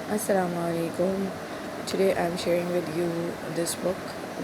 Assalamu alaikum. Today I am sharing with you this book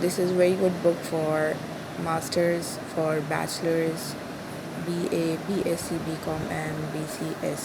This is very good book for masters, for bachelors, BA, BSc, BCom and BCS.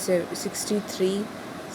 63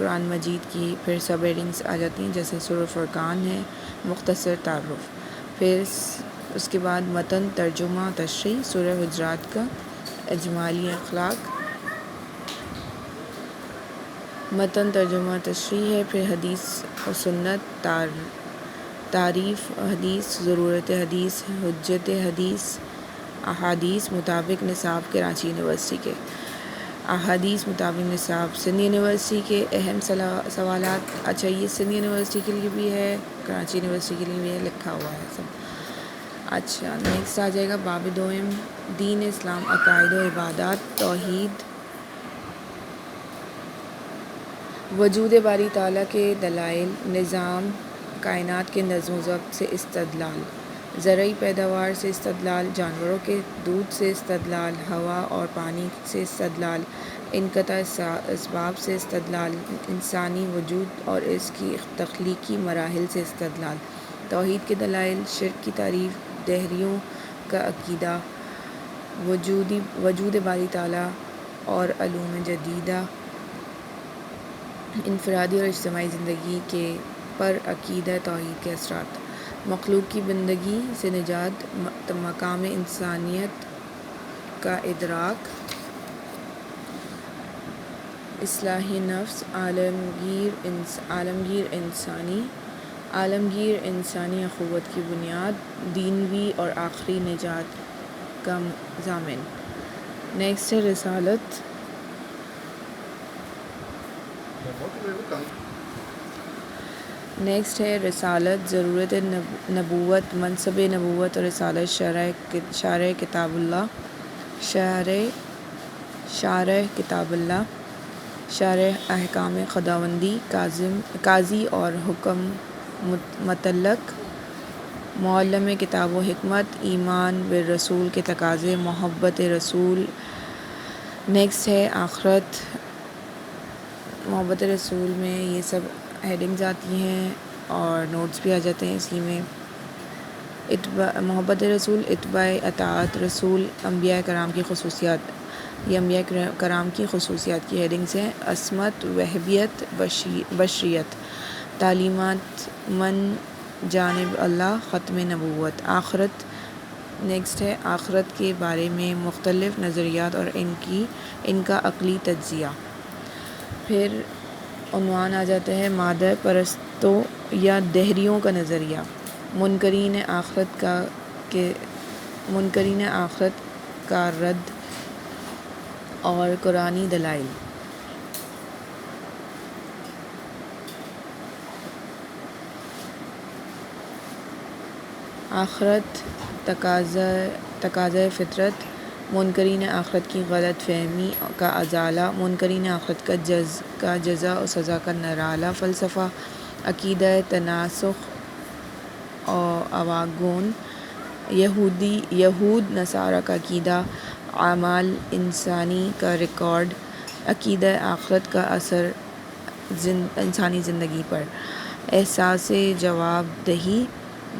قرآن مجید کی پھر سب headings آ جاتی ہیں، جیسے سورہ فرقان ہے، مختصر تعارف، پھر اس کے بعد متن، ترجمہ، تشریح، سورہ حجرات کا اجمالی اخلاق، متن، ترجمہ، تشریح ہے، پھر حدیث و سنت، تعریف حدیث، ضرورت حدیث، حجت حدیث، احادیث مطابق نصاب کراچی یونیورسٹی کے، احادیث مطابق نصاب سندھ یونیورسٹی کے اہم سوالات۔ اچھا، یہ سندھ یونیورسٹی کے لیے بھی ہے، کراچی یونیورسٹی کے لیے بھی ہے، لکھا ہوا ہے سب۔ اچھا، نیکسٹ آ جائے گا باب دوم، دین اسلام، عقائد و عبادات، توحید، وجود باری تعالیٰ کے دلائل، نظام کائنات کے نظم و ضبط سے استدلال، زرعی پیداوار سے استدلال، جانوروں کے دودھ سے استدلال، ہوا اور پانی سے استدلال، انقطاع اسباب سے استدلال، انسانی وجود اور اس کی تخلیقی مراحل سے استدلال، توحید کے دلائل، شرک کی تعریف، دہریوں کا عقیدہ، وجود باری تعالیٰ اور علوم جدیدہ، انفرادی اور اجتماعی زندگی کے پر عقیدہ توحید کے اثرات، مخلوق کی بندگی سے نجات، مقام انسانیت کا ادراک، اصلاح نفس، عالمگیر انسانی اخوت کی بنیاد، دینوی اور آخری نجات کا ضامن۔ نیکسٹ ہے رسالت، ضرورت نبوت، منصب نبوت اور رسالت، شارع کتاب اللہ، شارع احکام خداوندی، قاضی اور حکم متعلق، معلم کتاب و حکمت، ایمان بالرسول کے تقاضے، محبت رسول۔ نیکسٹ ہے آخرت، محبت رسول میں یہ سب ہیڈنگز آتی ہیں اور نوٹس بھی آ جاتے ہیں اسی میں۔ محبت رسول، اتباع اطاعت رسول، انبیاء کرام کی خصوصیات، یہ انبیاء کرام کی خصوصیات کی ہیڈنگز ہیں۔ عصمت، وہابیت، بشریت، تعلیمات من جانب اللہ، ختم نبوت، آخرت۔ نیکسٹ ہے آخرت کے بارے میں مختلف نظریات اور ان کا عقلی تجزیہ۔ پھر عنوان آ جاتا ہے مادہ پرستوں یا دہریوں کا نظریہ، منکرین آخرت کا رد اور قرآنی دلائل۔ آخرت، تقاضۂ فطرت، منکرین آخرت کی غلط فہمی کا ازالہ، منکرین آخرت کا جزا و سزا کا نرالہ، فلسفہ، عقیدہ تناسخ و اواگون، یہود نصارہ کا عقیدہ، اعمال انسانی کا ریکارڈ، عقیدہ آخرت کا اثر انسانی زندگی پر، احساس جواب دہی،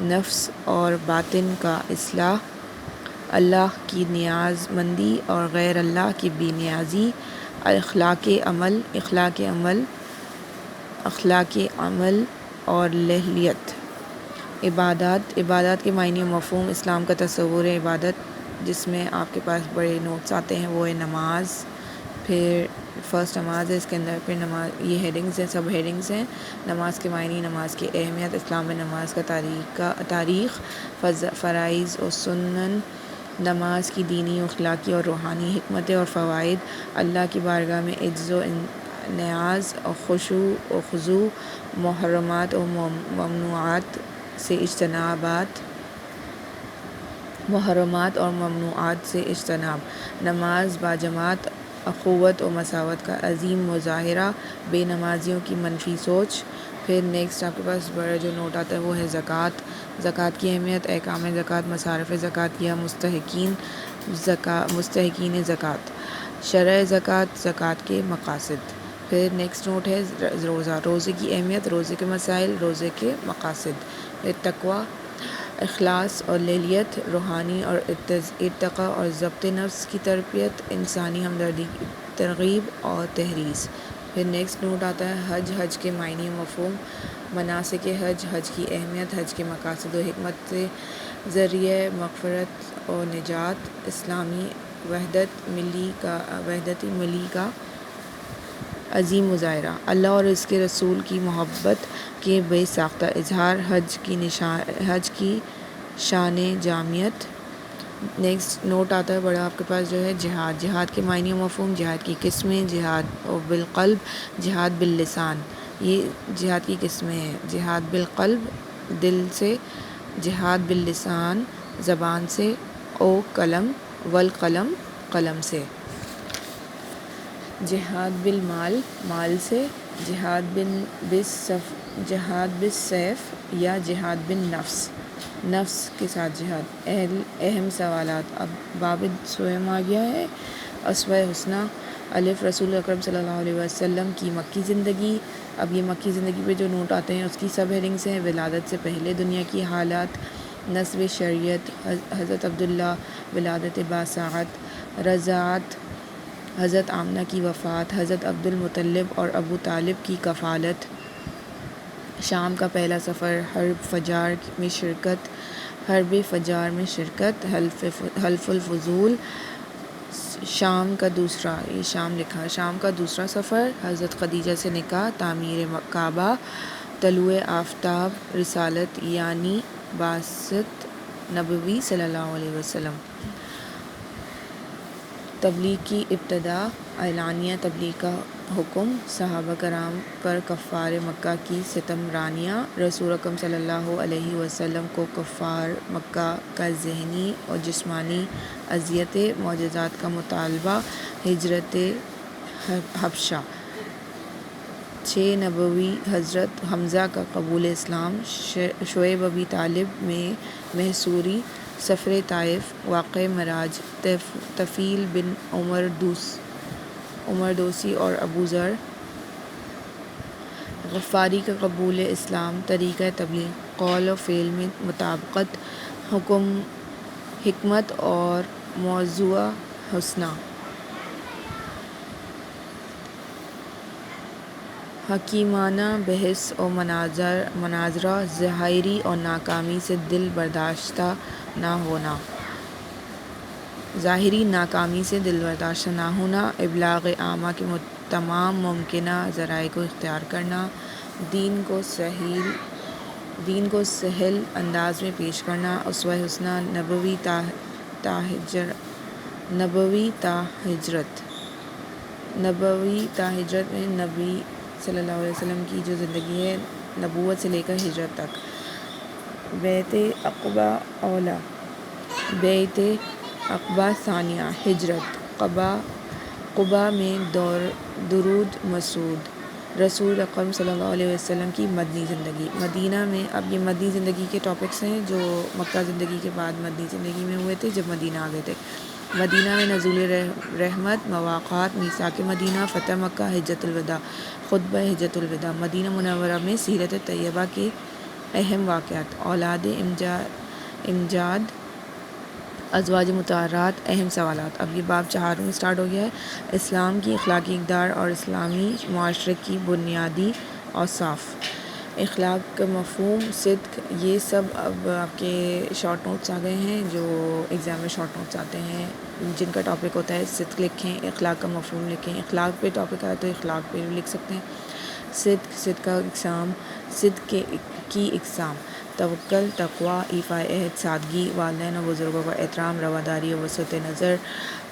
نفس اور باطن کا اصلاح، اللہ کی نیاز مندی اور غیر اللہ کی بے نیازی، اخلاق عمل اور لہلیت، عبادات کے معنی و مفہوم، اسلام کا تصور عبادت جس میں آپ کے پاس بڑے نوٹس آتے ہیں وہ ہے نماز، پھر فرسٹ نماز ہے اس کے اندر، پھر نماز، یہ ہیڈنگز ہیں، سب ہیڈنگز ہیں، نماز کے معنی، نماز کی اہمیت، اسلام میں نماز کا تاریخ، فرائض و سنن، نماز کی دینی، اخلاقی اور روحانی حکمتیں اور فوائد، اللہ کی بارگاہ میں عجز و نیاز اور خشوع و خضوع، محرمات و ممنوعات سے اجتناب، نماز باجماعت، اخوت و مساوات کا عظیم مظاہرہ، بے نمازیوں کی منفی سوچ۔ پھر نیکسٹ آپ کے پاس بڑا جو نوٹ آتا ہے وہ ہے زکوٰۃ کی اہمیت، احکام زکوٰۃ، مصارف زکوٰۃ یا مستحقین زکوٰۃ، شرح زکوٰۃ کے مقاصد۔ پھر نیکسٹ نوٹ ہے روزے کی اہمیت، روزے کے مسائل، روزے کے مقاصد، پھر تقویٰ، اخلاص اور لہلیت، روحانی اور ارتقاء اور ضبط نفس کی تربیت، انسانی ہمدردی کی ترغیب اور تحریض، پھر نیکسٹ نوٹ آتا ہے حج، حج کے معنی و مفہوم، مناسک حج، حج کی اہمیت، حج کے مقاصد و حکمت سے ذریعہ مغفرت و نجات، اسلامی وحدت ملی کا عظیم مظاہرہ، اللہ اور اس کے رسول کی محبت کے بے ساختہ اظہار، حج کی شان جامعیت۔ نیکسٹ نوٹ آتا ہے بڑا آپ کے پاس جو ہے جہاد، جہاد کے معنی و مفہوم، جہاد کی قسمیں، جہاد بالقلب، جہاد باللسان۔ یہ جہاد کی قسمیں ہیں، جہاد بالقلب دل سے، جہاد باللسان زبان سے، قلم والقلم قلم سے، جہاد بالمال مال سے، جہاد بالسیف یا جہاد بالنفس نفس کے ساتھ جہاد۔ اہم سوالات، اب باب سوئم آ گیا ہے۔ اسوہ حسنہ، الف رسول اکرم صلی اللہ علیہ وسلم کی مکی زندگی۔ اب یہ مکی زندگی پہ جو نوٹ آتے ہیں اس کی سب ہیڈنگس ہیں، ولادت سے پہلے دنیا کی حالات، نصب شریعت، حضرت عبداللہ، ولادت باسعت، رضاعت، حضرت آمنہ کی وفات، حضرت عبد المطلب اور ابو طالب کی کفالت، شام کا پہلا سفر، حرب فجار میں شرکت، حلف الفضول، شام کا دوسرا، یہ شام لکھا، شام کا دوسرا سفر، حضرت خدیجہ سے نکاح، تعمیر کعبہ، طلوع آفتاب، رسالت یعنی بعثت نبوی صلی اللہ علیہ وسلم، تبلیغ کی ابتدا، اعلانیہ تبلیغ کا حکم، صحابہ کرام پر کفار مکہ کی ستم رانیاں، رسول اکرم صلی اللہ علیہ وسلم کو کفار مکہ کا ذہنی اور جسمانی اذیتیں، معجزات کا مطالبہ، ہجرت حبشہ، 6 نبوی، حضرت حمزہ کا قبول اسلام، شعیب ابی طالب میں محصوری، سفر طائف، واقعہ معراج، طفیل بن عمر دوسی اور ابو ذر غفاری کا قبول اسلام، طریقہ تبلیغ، قول و فعل میں مطابقت، حکمت اور موضوع حسنہ، حکیمانہ بحث و مناظرہ، ظاہری اور ناکامی سے دل برداشتہ نہ ہونا، ابلاغ عامہ کے تمام ممکنہ ذرائع کو اختیار کرنا، دین کو سہل انداز میں پیش کرنا، اسوہ حسنہ، نبوی تاہجرت میں نبی صلی اللہ علیہ وسلم کی جو زندگی ہے نبوت سے لے کر ہجرت تک، بیعت عقبہ اولا، بیعت عقبہ ثانیہ، ہجرت، قبا میں درود مسعود، رسول اکرم صلی اللہ علیہ وسلم کی مدنی زندگی، مدینہ میں، اب یہ مدنی زندگی کے ٹاپکس ہیں جو مکہ زندگی کے بعد مدنی زندگی میں ہوئے تھے جب مدینہ آ گئے تھے۔ مدینہ میں نزول رحمت، مواقعات، میثاق مدینہ، فتح مکہ، حجۃ الوداع، خطبہ حجۃ الوداع، مدینہ منورہ میں سیرت طیبہ کے اہم واقعات، اولاد امجاد، ازواج مطہرات، اہم سوالات۔ اب یہ باب 4 میں سٹارٹ ہو گیا ہے، اسلام کی اخلاقی اقدار اور اسلامی معاشرے کی بنیادی اوصاف، اخلاق کا مفہوم، صدق، یہ سب اب آپ کے شارٹ نوٹس آ گئے ہیں جو ایگزام میں شارٹ نوٹس آتے ہیں جن کا ٹاپک ہوتا ہے صدق لکھیں، اخلاق کا مفہوم لکھیں، اخلاق پہ ٹاپک آیا تو اخلاق پہ بھی لکھ سکتے ہیں، صدق کا اقسام، صدق کی اقسام، توکل، تقوی، ایفائے عہد، سادگی، والدین و بزرگوں کا احترام، رواداری و وسعت نظر،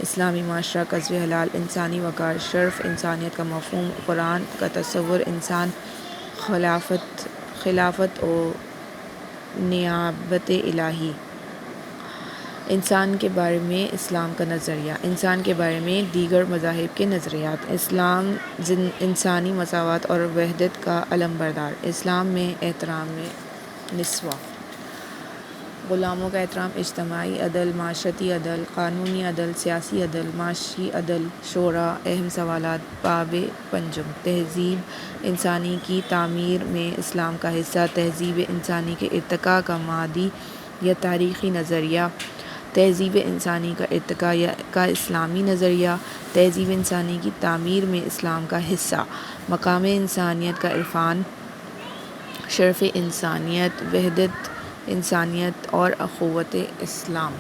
اسلامی معاشرہ، کسب حلال، انسانی وقار، شرف، انسانیت کا مفہوم، قرآن کا تصور، انسان، خلافت و نیابت الہی، انسان کے بارے میں اسلام کا نظریہ، انسان کے بارے میں دیگر مذاہب کے نظریات، اسلام انسانی مساوات اور وحدت کا علم بردار، اسلام میں احترام نسواں، غلاموں کا احترام، اجتماعی عدل، معاشرتی عدل، قانونی عدل، سیاسی عدل، معاشی عدل، شورا، اہم سوالات، باب پنجم، تہذیب انسانی کی تعمیر میں اسلام کا حصہ، تہذیب انسانی کے ارتقاء کا مادی یا تاریخی نظریہ، تہذیب انسانی کا ارتقاء کا اسلامی نظریہ، تہذیب انسانی کی تعمیر میں اسلام کا حصہ، مقام انسانیت کا عرفان، شرف انسانیت، وحدت انسانیت اور اخوت اسلام،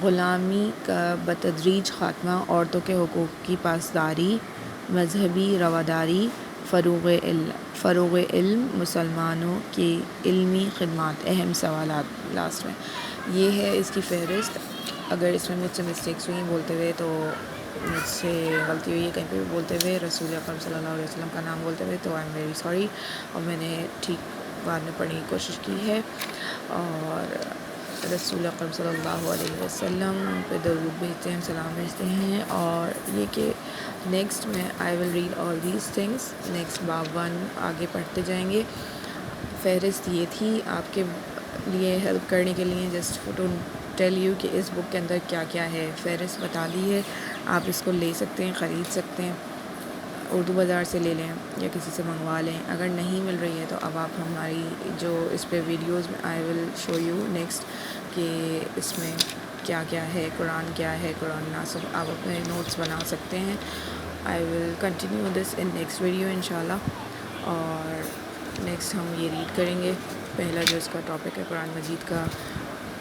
غلامی کا بتدریج خاتمہ، عورتوں کے حقوق کی پاسداری، مذہبی رواداری، فروغ علم، مسلمانوں کی علمی خدمات، اہم سوالات لاسٹ میں یہ ہے اس کی فہرست۔ اگر اس میں مجھ سے مسٹیکس ہوئی بولتے ہوئے تو مجھ سے غلطی ہوئی ہے کہیں پہ بھی بولتے ہوئے، رسول اکرم صلی اللہ علیہ وسلم کا نام بولتے ہوئے، تو آئی ایم ویری سوری، اور میں نے ٹھیک بعد میں پڑھنے کی کوشش کی ہے، اور رسول اکرم صلی اللہ علیہ وسلم پہ درود بھیجتے ہیں، سلام بھیجتے ہیں، اور یہ کہ نیکسٹ میں I will read all these things, next باب 1 آگے پڑھتے جائیں گے۔ فہرست یہ تھی آپ کے لیے ہیلپ کرنے کے لیے، جسٹ ٹو ٹیل یو کہ اس بک کے اندر کیا کیا ہے، فہرست بتا دی ہے، آپ اس کو لے سکتے ہیں، خرید سکتے ہیں، اردو بازار سے لے لیں یا کسی سے منگوا لیں، اگر نہیں مل رہی ہے تو اب آپ ہماری جو اس پہ ویڈیوز میں I will show you next کہ اس میں کیا کیا ہے، قرآن کیا ہے، قرآن ناصب، آپ اپنے نوٹس بنا سکتے ہیں۔ I will continue this in next video انشاءاللہ، اور نیکسٹ ہم یہ ریڈ کریں گے، پہلا جو اس کا ٹاپک ہے قرآن مجید کا،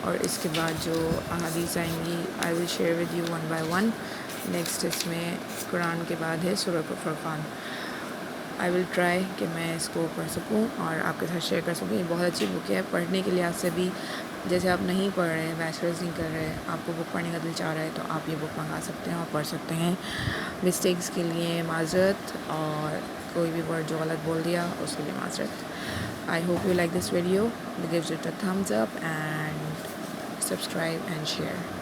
اور اس کے بعد جو احادیث آئیں گی I will share with you one by one. Next اس میں قرآن کے بعد ہے سورۃ فرقان۔ آئی ول ٹرائی کہ میں اس کو پڑھ سکوں اور آپ کے ساتھ شیئر کر سکوں۔ یہ بہت اچھی بک ہے پڑھنے کے لحاظ سے بھی، جیسے آپ نہیں پڑھ رہے ہیں، بیچلرز نہیں کر رہے، آپ کو بک پڑھنے کا دل چاہ رہا ہے تو آپ یہ بک منگا سکتے ہیں اور پڑھ سکتے ہیں۔ مسٹیکس کے لیے معذرت، اور کوئی بھی ورڈ جو غلط بول دیا اس کے لیے معذرت۔ I hope you like this video. Give it a thumbs up and subscribe and share.